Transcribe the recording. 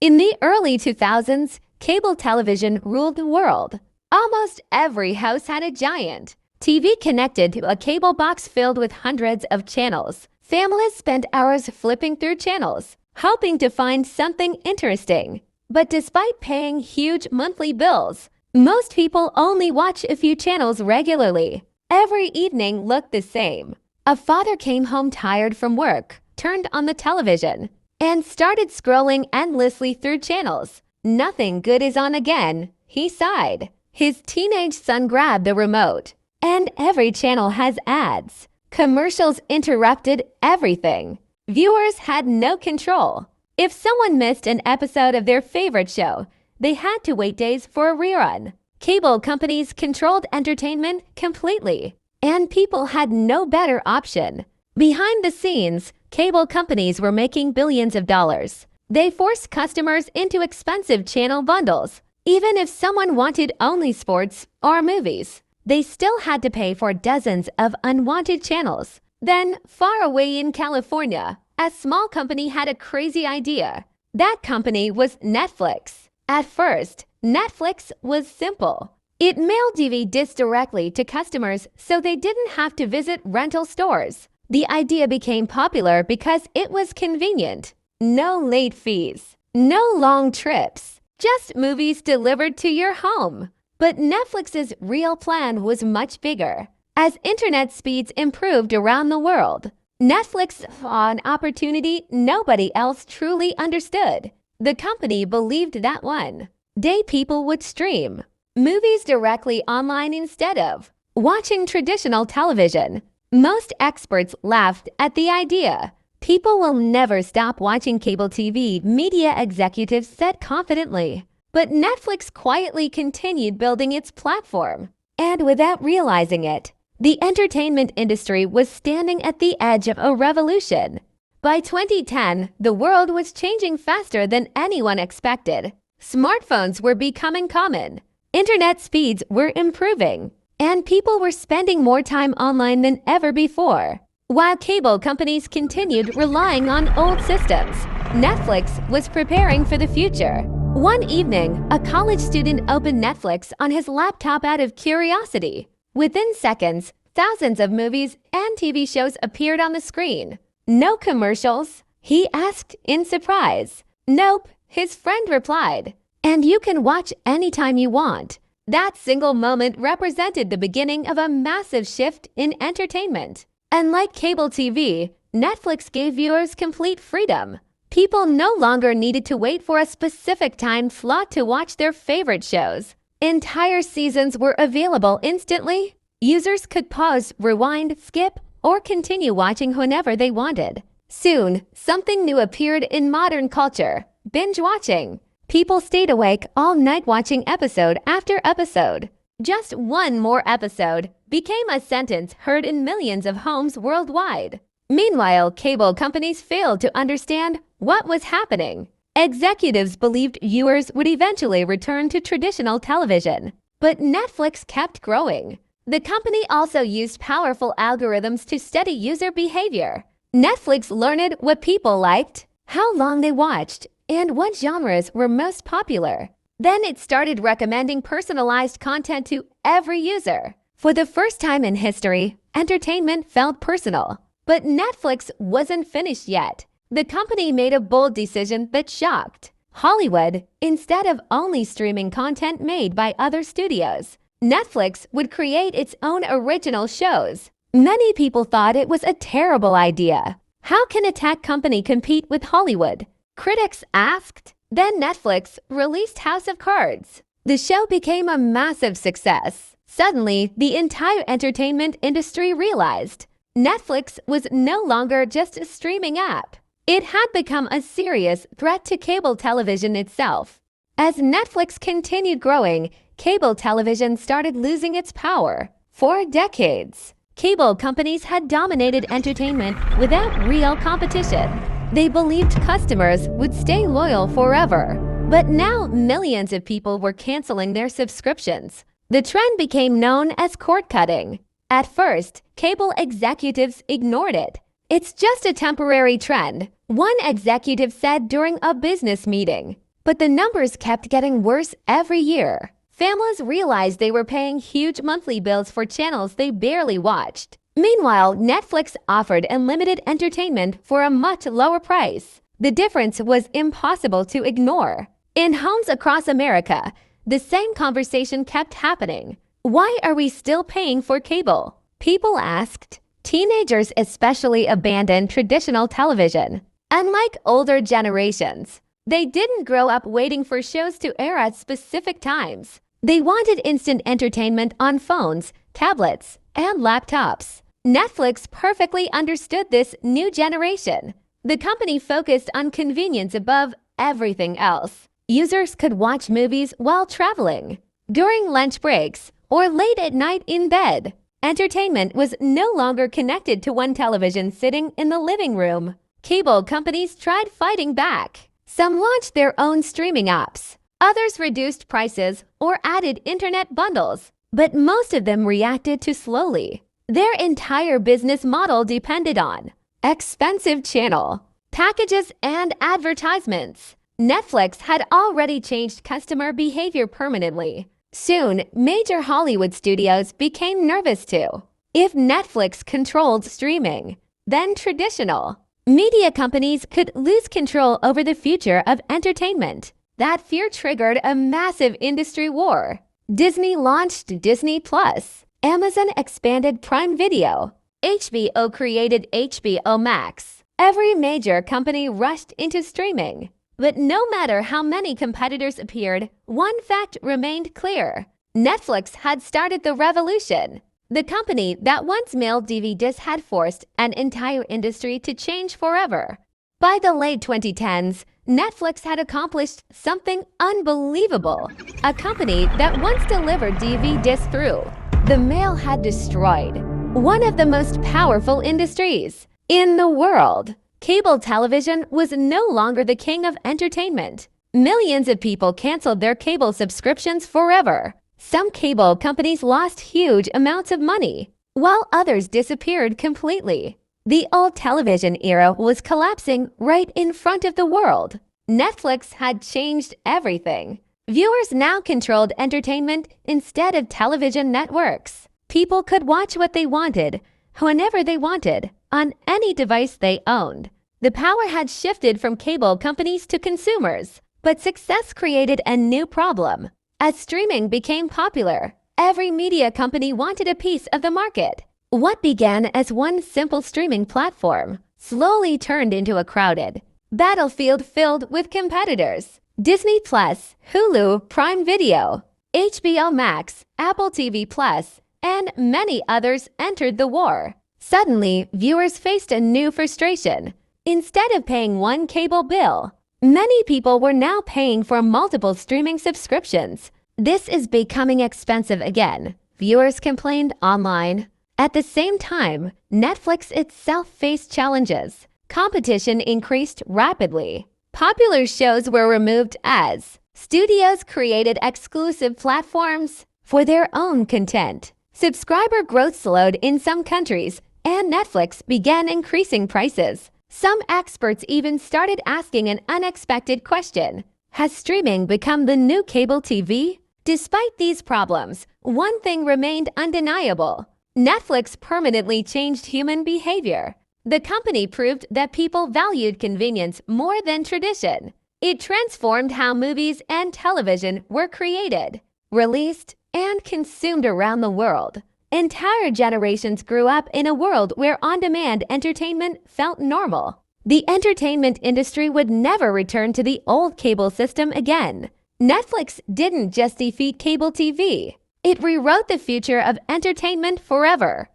In the early 2000s, cable television ruled the world. Almost every house had a giant TV connected to a cable box filled with hundreds of channels. Families spent hours flipping through channels, hoping to find something interesting. But despite paying huge monthly bills, most people only watch a few channels regularly. Every evening looked the same. A father came home tired from work, turned on the television, and started scrolling endlessly through channels. Nothing good is on again, he sighed. His teenage son grabbed the remote, and every channel has ads. Commercials interrupted everything. Viewers had no control. If someone missed an episode of their favorite show, they had to wait days for a rerun. Cable companies controlled entertainment completely, and people had no better option. Behind the scenes, cable companies were making billions of dollars. They forced customers into expensive channel bundles. Even if someone wanted only sports or movies, they still had to pay for dozens of unwanted channels. Then, far away in California, a small company had a crazy idea. That company was Netflix. At first, Netflix was simple. It mailed DVDs directly to customers so they didn't have to visit rental stores. The idea became popular because it was convenient. No late fees, no long trips, just movies delivered to your home. But Netflix's real plan was much bigger. As internet speeds improved around the world, Netflix saw an opportunity nobody else truly understood. The company believed that one day people would stream movies directly online instead of watching traditional television. Most experts laughed at the idea. People will never stop watching cable TV, media executives said confidently. But Netflix quietly continued building its platform. And without realizing it, the entertainment industry was standing at the edge of a revolution. By 2010, the world was changing faster than anyone expected. Smartphones were becoming common. Internet speeds were improving. And people were spending more time online than ever before. While cable companies continued relying on old systems, Netflix was preparing for the future. One evening, a college student opened Netflix on his laptop out of curiosity. Within seconds, thousands of movies and TV shows appeared on the screen. No commercials? He asked in surprise. Nope, his friend replied. And you can watch anytime you want. That single moment represented the beginning of a massive shift in entertainment. Unlike cable TV, Netflix gave viewers complete freedom. People no longer needed to wait for a specific time slot to watch their favorite shows. Entire seasons were available instantly. Users could pause, rewind, skip, or continue watching whenever they wanted. Soon, something new appeared in modern culture: binge watching. People stayed awake all night watching episode after episode. Just one more episode became a sentence heard in millions of homes worldwide. Meanwhile, cable companies failed to understand what was happening. Executives believed viewers would eventually return to traditional television. But Netflix kept growing. The company also used powerful algorithms to study user behavior. Netflix learned what people liked, how long they watched, and what genres were most popular. Then it started recommending personalized content to every user. For the first time in history, entertainment felt personal. But Netflix wasn't finished yet. The company made a bold decision that shocked Hollywood. Instead of only streaming content made by other studios, Netflix would create its own original shows. Many people thought it was a terrible idea. How can a tech company compete with Hollywood? Critics asked. Then Netflix released House of Cards. The show became a massive success. Suddenly, the entire entertainment industry realized Netflix was no longer just a streaming app. It had become a serious threat to cable television itself. As Netflix continued growing, cable television started losing its power. For decades, cable companies had dominated entertainment without real competition. They believed customers would stay loyal forever. But now millions of people were canceling their subscriptions. The trend became known as cord cutting. At first, cable executives ignored it. It's just a temporary trend, one executive said during a business meeting. But the numbers kept getting worse every year. Families realized they were paying huge monthly bills for channels they barely watched. Meanwhile, Netflix offered unlimited entertainment for a much lower price. The difference was impossible to ignore. In homes across America, the same conversation kept happening. Why are we still paying for cable? People asked. Teenagers especially abandoned traditional television. Unlike older generations, they didn't grow up waiting for shows to air at specific times. They wanted instant entertainment on phones, tablets, and laptops. Netflix perfectly understood this new generation. The company focused on convenience above everything else. Users could watch movies while traveling, during lunch breaks, or late at night in bed. Entertainment was no longer connected to one television sitting in the living room. Cable companies tried fighting back. Some launched their own streaming apps. Others reduced prices or added internet bundles, but most of them reacted too slowly. Their entire business model depended on expensive channel, packages, and advertisements. Netflix had already changed customer behavior permanently. Soon, major Hollywood studios became nervous too. If Netflix controlled streaming, then traditional media companies could lose control over the future of entertainment. That fear triggered a massive industry war. Disney launched Disney Plus. Amazon expanded Prime Video. HBO created HBO Max. Every major company rushed into streaming. But no matter how many competitors appeared, one fact remained clear. Netflix had started the revolution. The company that once mailed DVDs had forced an entire industry to change forever. By the late 2010s, Netflix had accomplished something unbelievable. A company that once delivered DVDs through the mail had destroyed one of the most powerful industries in the world. Cable television was no longer the king of entertainment. Millions of people canceled their cable subscriptions forever. Some cable companies lost huge amounts of money, while others disappeared completely. The old television era was collapsing right in front of the world. Netflix had changed everything. Viewers now controlled entertainment instead of television networks. People could watch what they wanted, whenever they wanted, on any device they owned. The power had shifted from cable companies to consumers, but success created a new problem. As streaming became popular, every media company wanted a piece of the market. What began as one simple streaming platform slowly turned into a crowded battlefield filled with competitors. Disney Plus, Hulu, Prime Video, HBO Max, Apple TV Plus, and many others entered the war. Suddenly, viewers faced a new frustration. Instead of paying one cable bill, many people were now paying for multiple streaming subscriptions. This is becoming expensive again, viewers complained online. At the same time, Netflix itself faced challenges. Competition increased rapidly. Popular shows were removed as studios created exclusive platforms for their own content. Subscriber growth slowed in some countries, and Netflix began increasing prices. Some experts even started asking an unexpected question: has streaming become the new cable TV? Despite these problems, one thing remained undeniable. Netflix permanently changed human behavior. The company proved that people valued convenience more than tradition. It transformed how movies and television were created, released, and consumed around the world. Entire generations grew up in a world where on-demand entertainment felt normal. The entertainment industry would never return to the old cable system again. Netflix didn't just defeat cable TV. It rewrote the future of entertainment forever.